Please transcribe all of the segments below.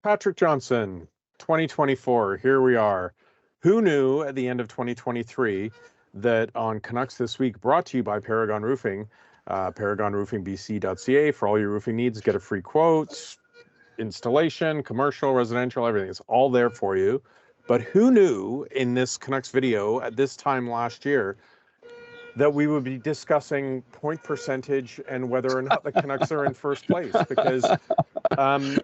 Patrick Johnston, 2024. Here we are. Who knew at the end of 2023 that on Canucks This Week, brought to you by Paragon Roofing, paragonroofingbc.ca for all your roofing needs. Get a free quote, installation, commercial, residential, everything. It's all there for you. But who knew in this Canucks video at this time last year that we would be discussing point percentage and whether or not the Canucks are in first place? Because um,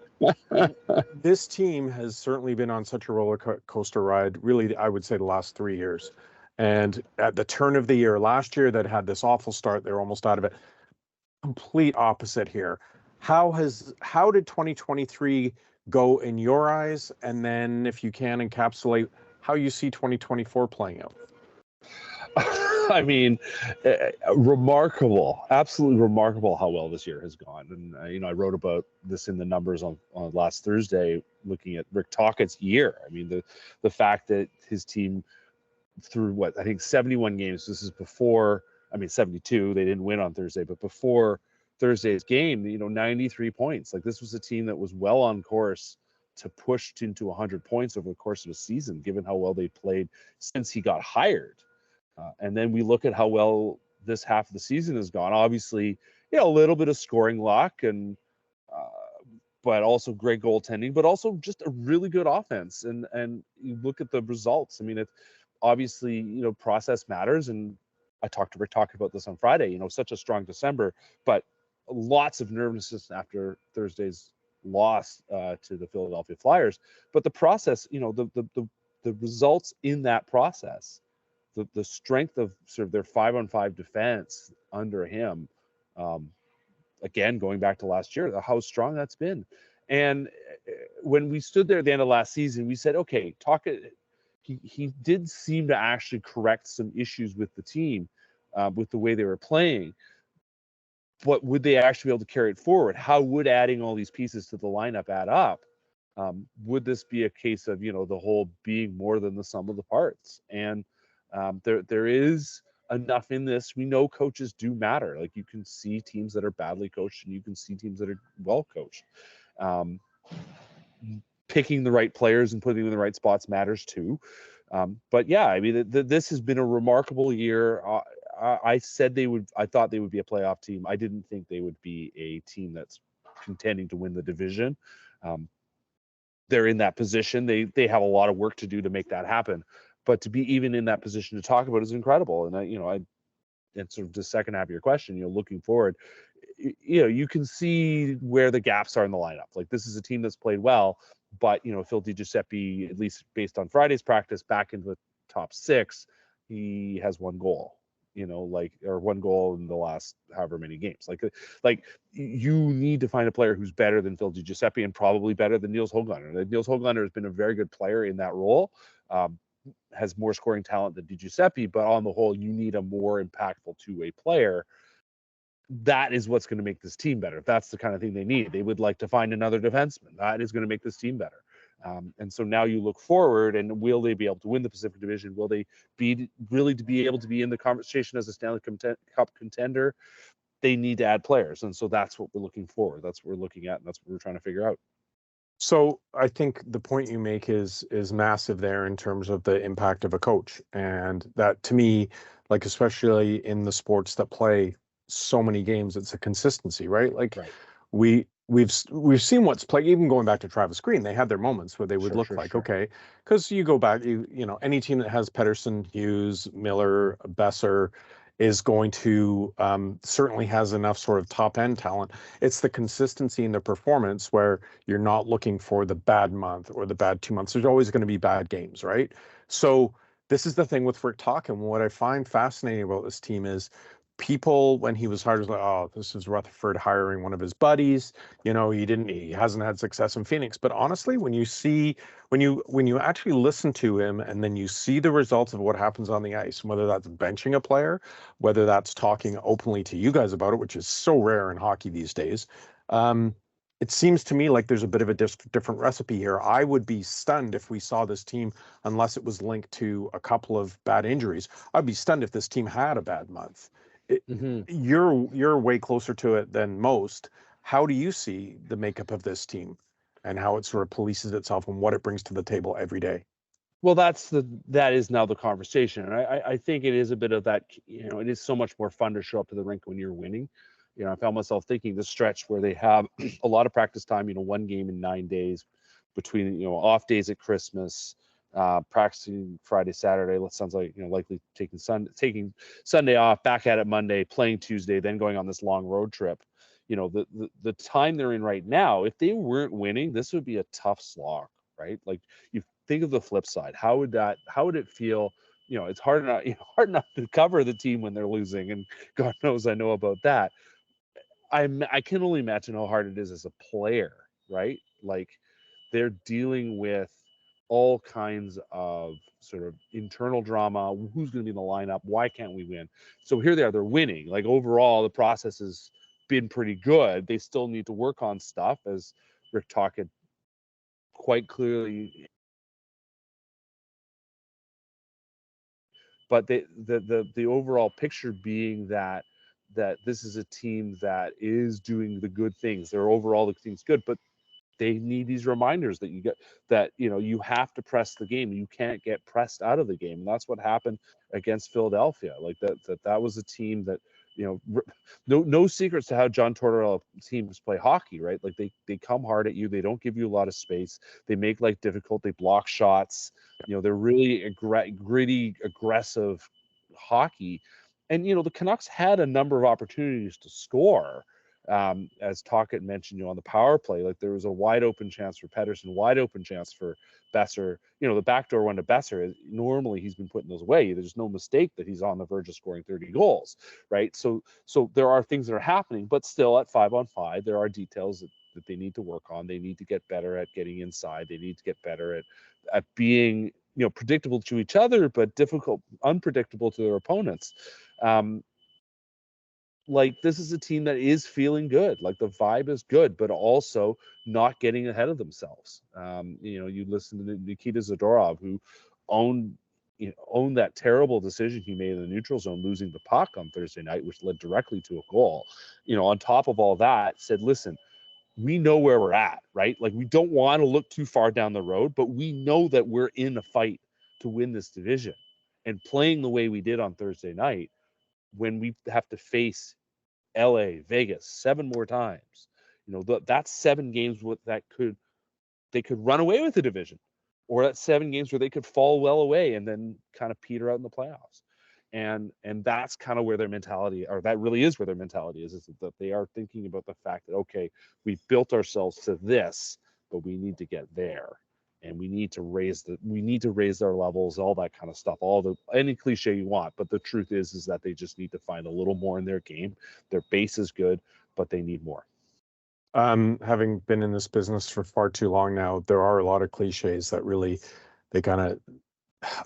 this team has certainly been on such a roller coaster ride, really, I would say the last 3 years. And at the turn of the year last year, that had this awful start, they're almost out of it. Complete opposite here. How did 2023 go in your eyes? And then if you can encapsulate how you see 2024 playing out. I mean, remarkable, absolutely remarkable how well this year has gone. And, I wrote about this in the numbers on last Thursday, looking at Rick Tocchet's year. I mean, the fact that his team through I think 71 games, this is before, 72, they didn't win on Thursday, but before Thursday's game, 93 points. Like, this was a team that was well on course to push into 100 points over the course of a season, given how well they played since he got hired. And then we look at how well this half of the season has gone. Obviously, a little bit of scoring luck, and but also great goaltending, but also just a really good offense. And you look at the results. I mean, it's obviously, process matters. And I talked to Rick Tocchet about this on Friday. Such a strong December, but lots of nervousness after Thursday's loss to the Philadelphia Flyers. But the process, the results in that process. The strength of sort of their 5-on-5 defense under him, again, going back to last year, how strong that's been. And when we stood there at the end of last season, we said, okay, Tocchet, he did seem to actually correct some issues with the team, with the way they were playing. But would they actually be able to carry it forward? How would adding all these pieces to the lineup add up? Would this be a case of, the whole being more than the sum of the parts? And there is enough in this. We know coaches do matter. Like, you can see teams that are badly coached, and you can see teams that are well coached. Picking the right players and putting them in the right spots matters too. But yeah, I mean, this has been a remarkable year. I thought they would be a playoff team. I didn't think they would be a team that's contending to win the division. They're in that position. They have a lot of work to do to make that happen. But to be even in that position to talk about is incredible. And and sort of the second half of your question, looking forward, you can see where the gaps are in the lineup. Like, this is a team that's played well, but Phil DiGiuseppe, at least based on Friday's practice, back into the top six, he has one goal. Or one goal in the last however many games. Like you need to find a player who's better than Phil DiGiuseppe and probably better than Niels Höglander. Niels Höglander has been a very good player in that role. Has more scoring talent than DiGiuseppe, but on the whole, you need a more impactful two-way player. That is what's going to make this team better. If that's the kind of thing they need, they would like to find another defenseman. That is going to make this team better. And so now you look forward, and will they be able to win the Pacific Division? Will they be able to be in the conversation as a Stanley Cup contender? They need to add players. And so that's what we're looking forward. That's what we're looking at, and that's what we're trying to figure out. So I think the point you make is massive there in terms of the impact of a coach. And that, to me, like, especially in the sports that play so many games, it's a consistency, right? Like, right. We've seen what's played, even going back to Travis Green, they had their moments where they would look like, okay, because you go back, any team that has Pettersson, Hughes, Miller, Besser is going to certainly has enough sort of top end talent. It's the consistency in the performance where you're not looking for the bad month or the bad 2 months. There's always going to be bad games, right? So this is the thing with Rick Tocchet. What I find fascinating about this team is people, when he was hired, was like, oh, this is Rutherford hiring one of his buddies. He hasn't had success in Phoenix. But honestly, when you actually listen to him and then you see the results of what happens on the ice, whether that's benching a player, whether that's talking openly to you guys about it, which is so rare in hockey these days, it seems to me like there's a bit of a different recipe here. I would be stunned if we saw this team, unless it was linked to a couple of bad injuries. I'd be stunned if this team had a bad month. You're way closer to it than most. How do you see the makeup of this team? and how it sort of polices itself and what it brings to the table every day. Well, that is now the conversation. And I think it is a bit of that, it is so much more fun to show up to the rink when you're winning. I found myself thinking the stretch where they have a lot of practice time, one game in 9 days between, off days at Christmas, practicing Friday, Saturday. It sounds like, likely taking Sunday off, back at it Monday, playing Tuesday, then going on this long road trip. The time they're in right now, if they weren't winning, this would be a tough slog, right? Like, you think of the flip side. How would it feel? It's hard enough to cover the team when they're losing, and God knows I know about that. I can only imagine how hard it is as a player, right? Like, they're dealing with all kinds of sort of internal drama. Who's going to be in the lineup? Why can't we win? So here they are, they're winning. Like, overall, the process has been pretty good. They still need to work on stuff, as Rick Talk had quite clearly. But the overall picture being that this is a team that is doing the good things. They're overall the team's good, but they need these reminders that you have to press the game. You can't get pressed out of the game, and that's what happened against Philadelphia. Like, that was a team that, no secrets to how John Tortorella teams play hockey, right? Like, they come hard at you. They don't give you a lot of space. They make life difficult. They block shots. They're really gritty, aggressive hockey. And the Canucks had a number of opportunities to score. As Tocchet mentioned, on the power play, like, there was a wide open chance for Pettersson, wide open chance for Besser. The backdoor one to Besser, normally he's been putting those away. There's no mistake that he's on the verge of scoring 30 goals, right? So there are things that are happening, but still at 5-on-5, there are details that they need to work on. They need to get better at getting inside. They need to get better at being, predictable to each other, but unpredictable to their opponents. Like, this is a team that is feeling good. Like, the vibe is good, but also not getting ahead of themselves. You listen to Nikita Zadorov, who owned that terrible decision he made in the neutral zone, losing the puck on Thursday night, which led directly to a goal. On top of all that, said, listen, we know where we're at, right? Like, we don't want to look too far down the road, but we know that we're in a fight to win this division. And playing the way we did on Thursday night, when we have to face LA, Vegas 7 more times, that's 7 games they could run away with the division, or that's 7 games where they could fall well away and then kind of peter out in the playoffs. And that's kind of where their mentality, or that really is where their mentality is that they are thinking about the fact that, okay, we've built ourselves to this, but we need to get there. And we need to raise our levels, all that kind of stuff, any cliche you want. But the truth is that they just need to find a little more in their game. Their base is good, but they need more. Having been in this business for far too long now, there are a lot of cliches that really, they kind of,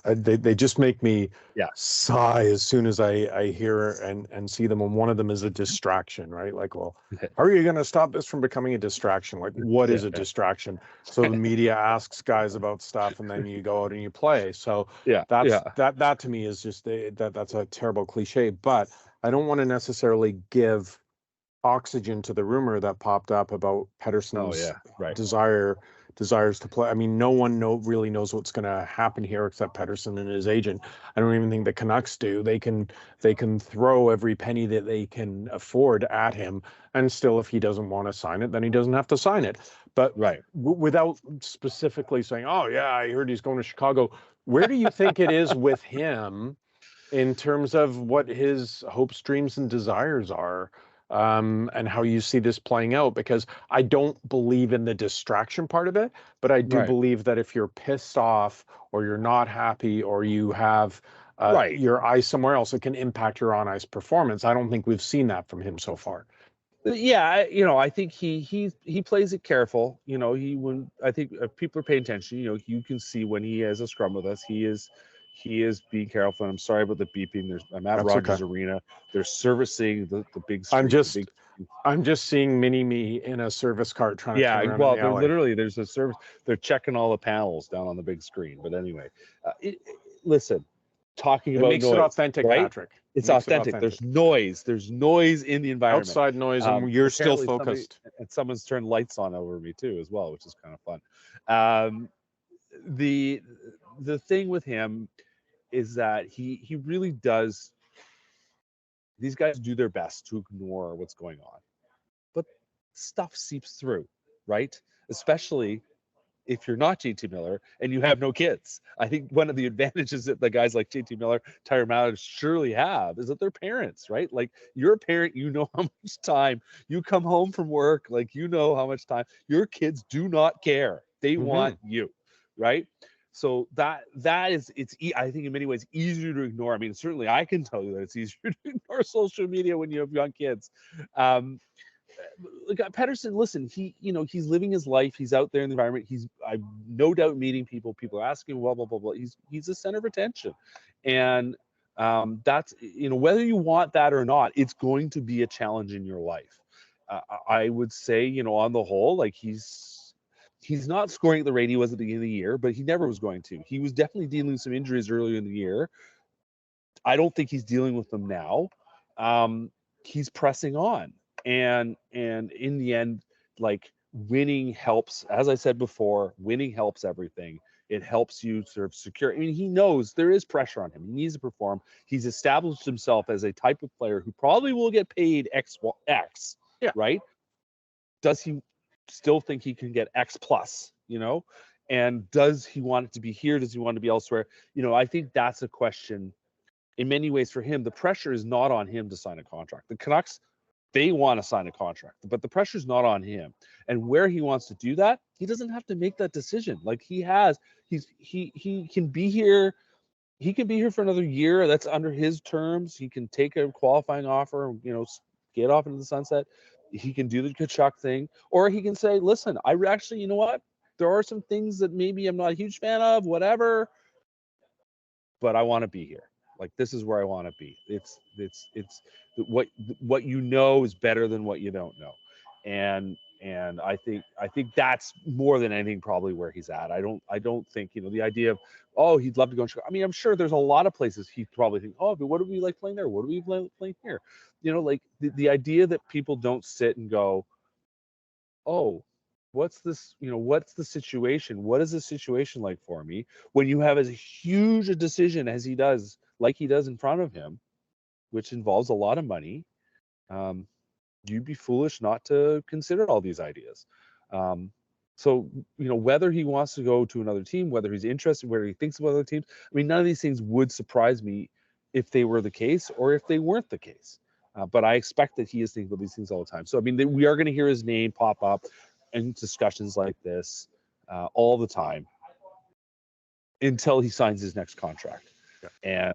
they just make me sigh as soon as I hear and see them. And one of them is a distraction, right? Like, well, how are you going to stop this from becoming a distraction? Like, what is a distraction? So the media asks guys about stuff, and then you go out and you play. So that to me is just that's a terrible cliche. But I don't want to necessarily give oxygen to the rumor that popped up about Pettersson's desires to play. I mean, no one really knows what's going to happen here except Pettersson and his agent. I don't even think the Canucks do. They can throw every penny that they can afford at him, and still, if he doesn't want to sign it, then he doesn't have to sign it. But without specifically saying, "Oh yeah, I heard he's going to Chicago," where do you think it is with him in terms of what his hopes, dreams, and desires are? And how you see this playing out, because I don't believe in the distraction part of it, but I do believe that if you're pissed off or you're not happy or you have your eyes somewhere else, it can impact your on-ice performance. I don't think we've seen that from him so far. Yeah, I think he plays it careful. I think people are paying attention. You can see when he has a scrum with us, he is being careful. And I'm sorry about the beeping. I'm at Rogers Arena. They're servicing the big screen. I'm just seeing mini me in a service cart trying to turn around in the alley. Literally, there's a service. They're checking all the panels down on the big screen. But anyway, listen, talking about makes it authentic, right? Patrick. It's Makes it authentic. There's noise. There's noise in the environment. Outside noise, and you're still focused. And someone's turned lights on over me too, as well, which is kind of fun. The thing with him is that he really does. These guys do their best to ignore what's going on, but stuff seeps through, right? Especially if you're not JT Miller and you have no kids. I think one of the advantages that the guys like JT Miller, Tyler Mallard surely have is that they're parents, right? Like, you're a parent, you know how much time you come home from work, like, you know how much time your kids do not care. They want you, right? So that is, I think in many ways easier to ignore. I mean, certainly I can tell you that it's easier to ignore social media when you have young kids. Pettersson, listen, he's living his life. He's out there in the environment. I'm no doubt meeting people. People are asking him, blah, blah, blah, blah. He's the center of attention. And that's, whether you want that or not, it's going to be a challenge in your life. I would say, on the whole, like, he's not scoring at the rate he was at the beginning of the year, but he never was going to. He was definitely dealing with some injuries earlier in the year. I don't think he's dealing with them now. He's pressing on. And in the end, like, winning helps. As I said before, winning helps everything. It helps you sort of secure. I mean, he knows there is pressure on him. He needs to perform. He's established himself as a type of player who probably will get paid X, right? Does he still think he can get X plus, and does he want it to be here? Does he want to be elsewhere? I think that's a question in many ways for him. The pressure is not on him to sign a contract. The Canucks, they want to sign a contract, but the pressure's not on him. And where he wants to do that, he doesn't have to make that decision. Like, he can be here. He can be here for another year. That's under his terms. He can take a qualifying offer, get off into the sunset. He can do the Kachuk thing, or he can say, listen, I actually, you know what? There are some things that maybe I'm not a huge fan of, whatever, but I want to be here. Like, this is where I want to be. It's what is better than what you don't know. And I think that's more than anything probably where he's at. I don't think, the idea of, oh, he'd love to go in Chicago. I mean, I'm sure there's a lot of places he'd probably think, oh, but what do we like playing there? What do we like playing here? Like, the idea that people don't sit and go, oh, what's this, what's the situation? What is the situation like for me? When you have as huge a decision as he does, like he does in front of him, which involves a lot of money, you'd be foolish not to consider all these ideas. So, whether he wants to go to another team, whether he's interested, whether he thinks about other teams, I mean, none of these things would surprise me if they were the case or if they weren't the case. But I expect that he is thinking about these things all the time. So, I mean, we are going to hear his name pop up in discussions like this all the time until he signs his next contract. Yeah. And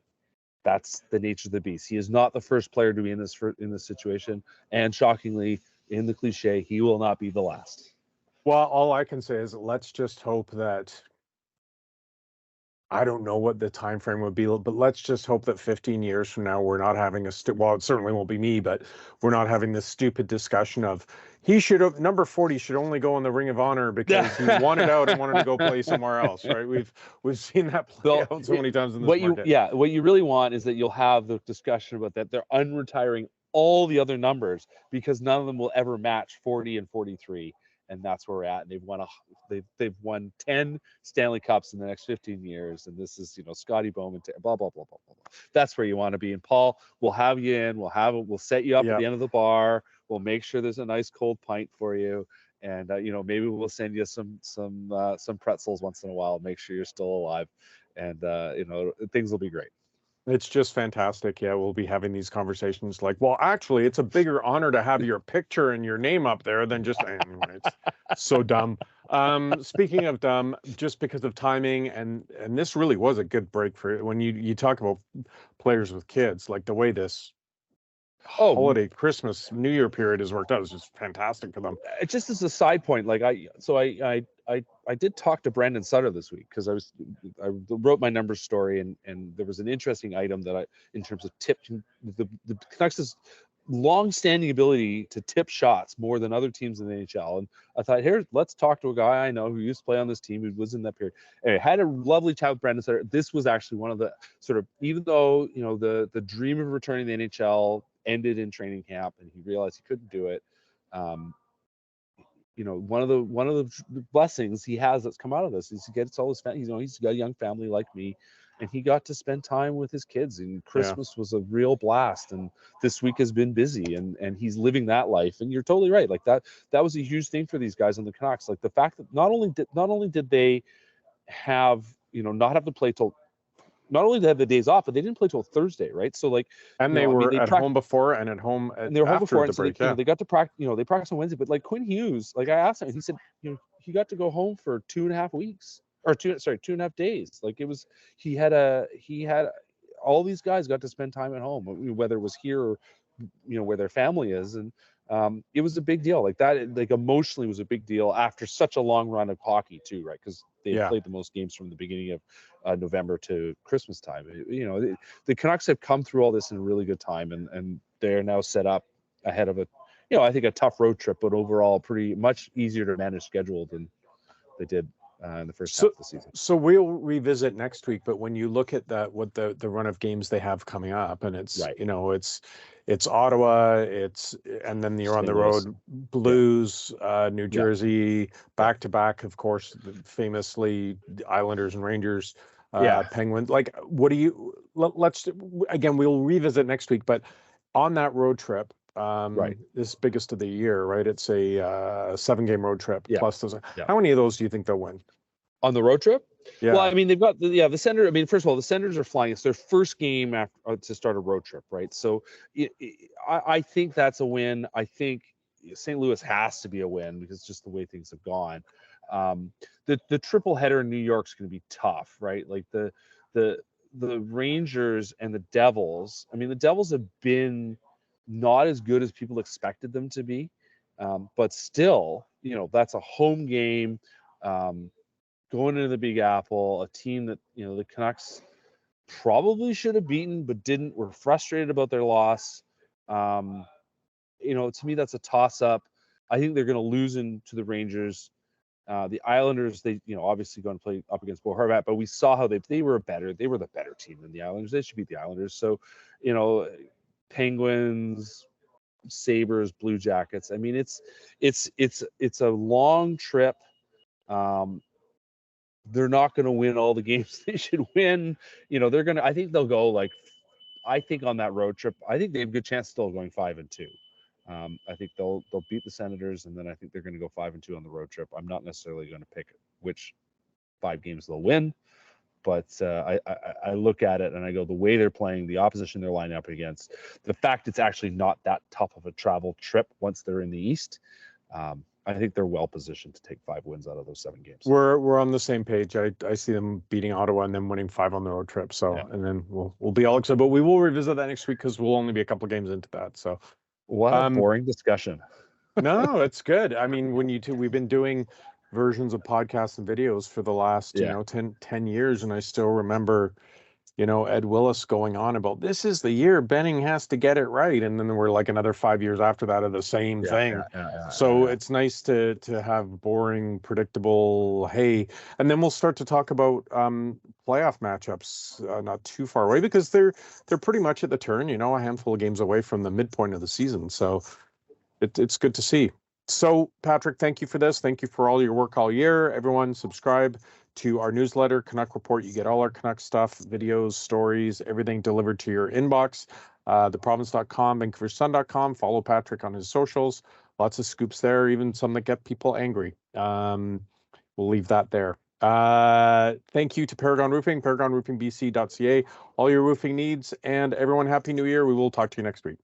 that's the nature of the beast. He is not the first player to be in this situation, and shockingly, in the cliche, he will not be the last. Well, all I can say is let's just hope that, I don't know what the time frame would be, but let's just hope that 15 years from now we're not having it certainly won't be me, but we're not having this stupid discussion of number 40 should only go in the Ring of Honor because he wanted out and wanted to go play somewhere else, right? We've seen that play out so many times in this market. What you really want is that you'll have the discussion about that they're unretiring all the other numbers because none of them will ever match 40 and 43. And that's where we're at. And they've won 10 Stanley Cups in the next 15 years. And this is, Scotty Bowman, blah, blah, blah, blah, blah. That's where you want to be. And Paul, we'll have you in. We'll set you up at the end of the bar. We'll make sure there's a nice cold pint for you. And, maybe we'll send you some pretzels once in a while. Make sure you're still alive. And, things will be great. It's just fantastic. Yeah, we'll be having these conversations like, well, actually, it's a bigger honor to have your picture and your name up there than just, anyway, it's so dumb. Speaking of dumb, just because of timing, and this really was a good break for when you talk about players with kids, like the way this holiday, Christmas, New Year period has worked out is just fantastic for them. It just as a side point, like I did talk to Brandon Sutter this week because I wrote my numbers story and there was an interesting item that in terms of tip, the Canucks' long-standing ability to tip shots more than other teams in the NHL. And I thought, here, let's talk to a guy I know who used to play on this team, who was in that period. Anyway, had a lovely chat with Brendan Sutter. This was actually one of the sort of, even though, you know, the dream of returning to the NHL ended in training camp and he realized he couldn't do it. You know, one of the blessings he has that's come out of this is he gets all his family. You know, he's got a young family like me, and he got to spend time with his kids. And Christmas was a real blast. And this week has been busy, and he's living that life. And you're totally right. Like that was a huge thing for these guys on the Canucks. Like the fact that not only did they have, you know, not have to play till. Not only did they have the days off, but they didn't play till Thursday, right? So like, and they were at home before and at home and they were home after before, the and so break. they, you know, they got to practice. You know, they practiced on Wednesday, but like Quinn Hughes, like I asked him, and he said, you know, he got to go home for 2.5 weeks or 2.5 days. Like it was, he had all these guys got to spend time at home, whether it was here or, you know, where their family is, and it was a big deal. Like that, like emotionally was a big deal after such a long run of hockey too, right? Because they played the most games from the beginning of November to Christmas time. You know, the Canucks have come through all this in a really good time, and they're now set up ahead of a, you know, I think a tough road trip, but overall pretty much easier to manage schedule than they did in the first half of the season. So we'll revisit next week, but when you look at that, what the run of games they have coming up, and it's you know, it's Ottawa, and then you're on the road, Blues, New Jersey, back to back, of course, famously Islanders and Rangers, Penguins. Like, what do you? Let's again, we'll revisit next week, but on that road trip. This biggest of the year, right? It's a 7-game road trip plus those. How many of those do you think they'll win on the road trip? Yeah. Well, I mean, they've got the Senators. I mean, first of all, the Senators are flying. It's their first game after to start a road trip, right? So I think that's a win. I think St. Louis has to be a win because just the way things have gone. The triple header in New York is going to be tough, right? Like the Rangers and the Devils. I mean, the Devils have been not as good as people expected them to be, but still, you know, that's a home game, going into the Big Apple, a team that, you know, the Canucks probably should have beaten but didn't. We're frustrated about their loss. You know, to me, that's a toss-up. I think they're going to lose into the Rangers. The Islanders, they, you know, obviously going to play up against Bo Horvat, but we saw how they were the better team than the Islanders. They should beat the Islanders. So, you know, Penguins, Sabres, Blue Jackets. I mean, it's a long trip. They're not going to win all the games they should win. You know, I think they'll go like, I think on that road trip, I think they have a good chance still going 5-2. I think they'll beat the Senators, and then I think they're going to go 5-2 on the road trip. I'm not necessarily going to pick which 5 games they'll win. But I look at it and I go, the way they're playing, the opposition they're lining up against, the fact it's actually not that tough of a travel trip once they're in the East, I think they're well positioned to take 5 wins out of those 7 games. We're on the same page. I see them beating Ottawa and then winning 5 on the road trip. So and then we'll be all excited. But we will revisit that next week because we'll only be a couple of games into that. So what a boring discussion. No, it's good. I mean, we've been doing versions of podcasts and videos for the last, you know, 10 years. And I still remember, you know, Ed Willis going on about this is the year Benning has to get it right. And then we're like another 5 years after that of the same thing. So it's nice to have boring, predictable, hey, and then we'll start to talk about playoff matchups not too far away because they're pretty much at the turn, you know, a handful of games away from the midpoint of the season. So it's good to see. So, Patrick, thank you for this. Thank you for all your work all year. Everyone, subscribe to our newsletter, Canuck Report. You get all our Canuck stuff, videos, stories, everything delivered to your inbox. Theprovince.com, VancouverSun.com. Follow Patrick on his socials. Lots of scoops there, even some that get people angry. We'll leave that there. Thank you to Paragon Roofing, ParagonRoofingBC.ca. All your roofing needs, and everyone, Happy New Year. We will talk to you next week.